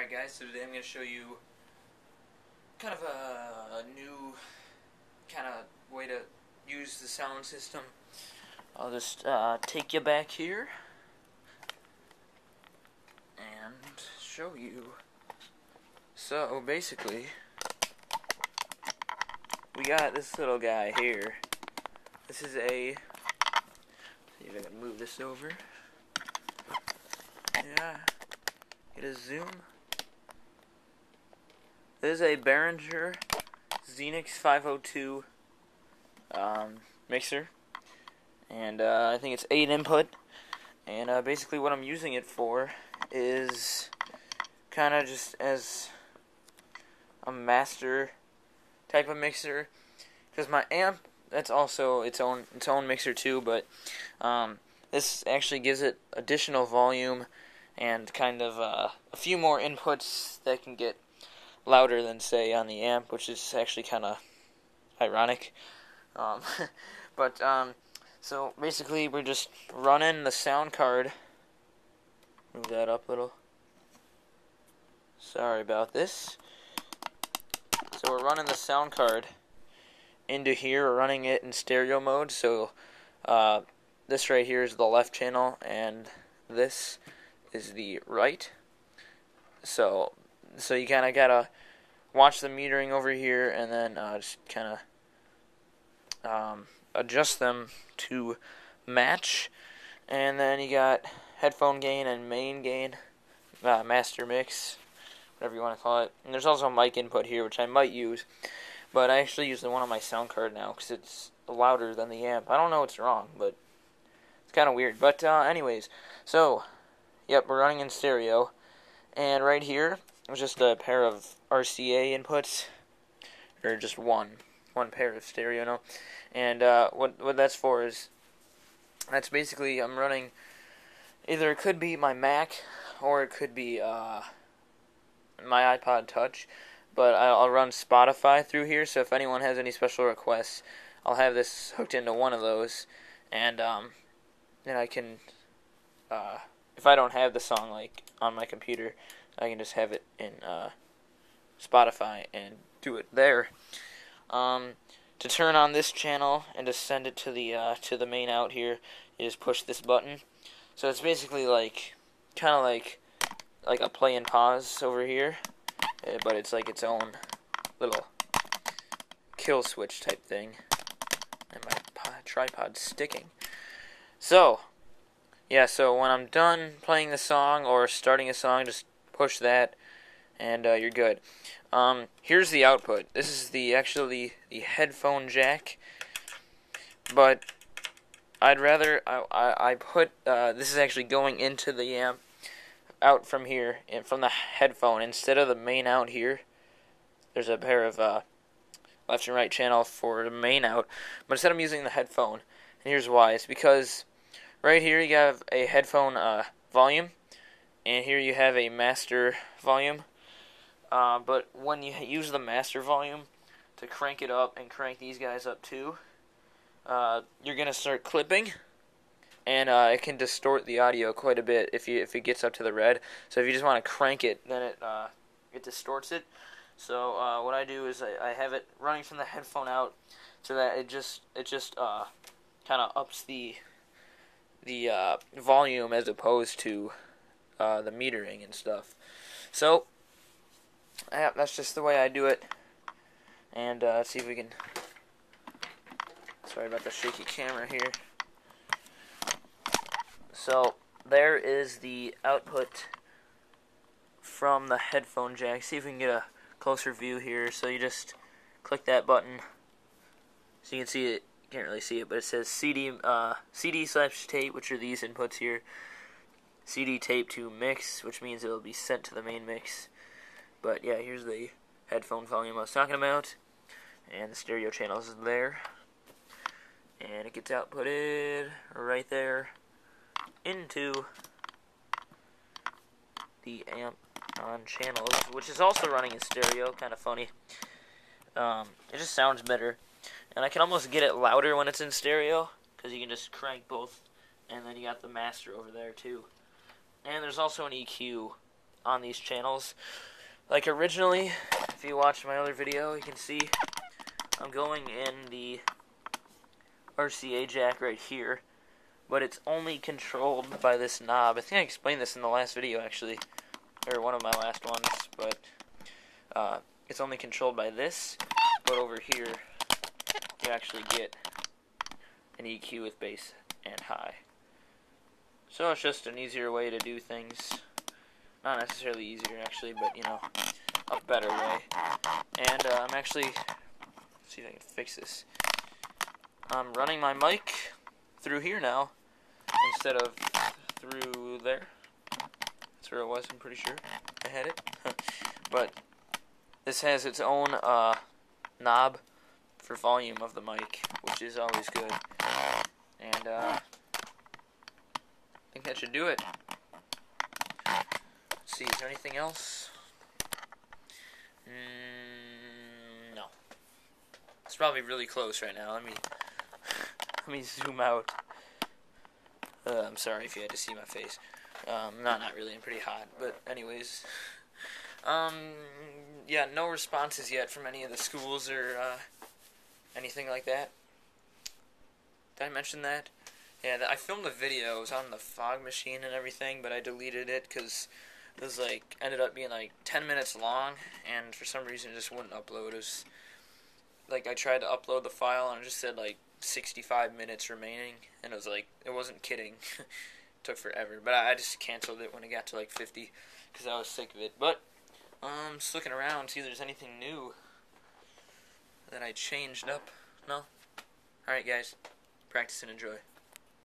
Alright guys, so today I'm going to show you kind of a new kind of way to use the sound system. I'll just take you back here and show you. So basically, we got this little guy here. This is a, see if I can move this over. Yeah, get a zoom. This is a Behringer Xenix 502 mixer, and I think it's 8 input, and basically what I'm using it for is kind of just as a master type of mixer, because my amp, that's also its own mixer too, but this actually gives it additional volume and kind of a few more inputs that can get louder than, say, on the amp, which is actually kind of ironic. So basically we're just running the sound card. Move that up a little. Sorry about this. So we're running the sound card into here. We're running it in stereo mode. So this right here is the left channel, and this is the right. So you kind of gotta watch the metering over here, and then just kind of adjust them to match. And then you got headphone gain and main gain, master mix, whatever you want to call it. And there's also a mic input here, which I might use, but I actually use the one on my sound card now because it's louder than the amp. I don't know what's wrong, but it's kind of weird. But anyways, so yep, we're running in stereo, and right here it's just a pair of RCA inputs, or just one pair of stereo, no. And what that's for is, that's basically, I'm running, either it could be my Mac or it could be my iPod Touch, but I'll run Spotify through here. So if anyone has any special requests, I'll have this hooked into one of those, and then I can, if I don't have the song like on my computer, I can just have it in Spotify and do it there. To turn on this channel and to send it to the main out here, you just push this button. So it's basically like kind of like a play and pause over here, but it's like its own little kill switch type thing. And my tripod's sticking. So yeah, so when I'm done playing the song or starting a song, just push that, and you're good. Here's the output. This is actually the headphone jack, but I'd rather I put this is actually going into the amp out from here, and from the headphone instead of the main out here. There's a pair of left and right channel for the main out, but instead I'm using the headphone, and here's why. It's because right here you have a headphone volume, and here you have a master volume. But when you use the master volume to crank it up and crank these guys up too, you're gonna start clipping, and it can distort the audio quite a bit if it gets up to the red. So if you just want to crank it, then it distorts it. So what I do is I have it running from the headphone out, so that it just kind of ups the volume as opposed to the metering and stuff. So yeah, that's just the way I do it. And let's see if we can. Sorry about the shaky camera here. So there is the output from the headphone jack. See if we can get a closer view here. So you just click that button, so you can see it. You can't really see it, but it says CD/tape, which are these inputs here. CD tape to mix, which means it will be sent to the main mix. But yeah, here's the headphone volume I was talking about, and the stereo channels is there, and it gets outputted right there into the amp on channels, which is also running in stereo. Kind of funny. It just sounds better, and I can almost get it louder when it's in stereo, because you can just crank both, and then you got the master over there too. And there's also an EQ on these channels. Like originally, if you watch my other video, you can see I'm going in the RCA jack right here, but it's only controlled by this knob. I think I explained this in the last video, actually, or one of my last ones, but it's only controlled by this, but over here you actually get an EQ with bass and high. So it's just an easier way to do things. Not necessarily easier, actually, but, you know, a better way. And I'm actually, let's see if I can fix this. I'm running my mic through here now, instead of through there. That's where it was, I'm pretty sure. I had it. But this has its own knob for volume of the mic, which is always good. And I think that should do it. Let's see, is there anything else? No. It's probably really close right now. Let me zoom out. I'm sorry if you had to see my face. Not really. I'm pretty hot. But anyways, yeah, no responses yet from any of the schools or anything like that. Did I mention that? Yeah, I filmed the video. It was on the fog machine and everything, but I deleted it because it was like ended up being like 10 minutes long, and for some reason it just wouldn't upload. It was like I tried to upload the file and it just said like 65 minutes remaining, and it was like, it wasn't kidding. It took forever, but I just canceled it when it got to like 50 because I was sick of it. But just looking around, see if there's anything new that I changed up. No? Alright guys, practice and enjoy.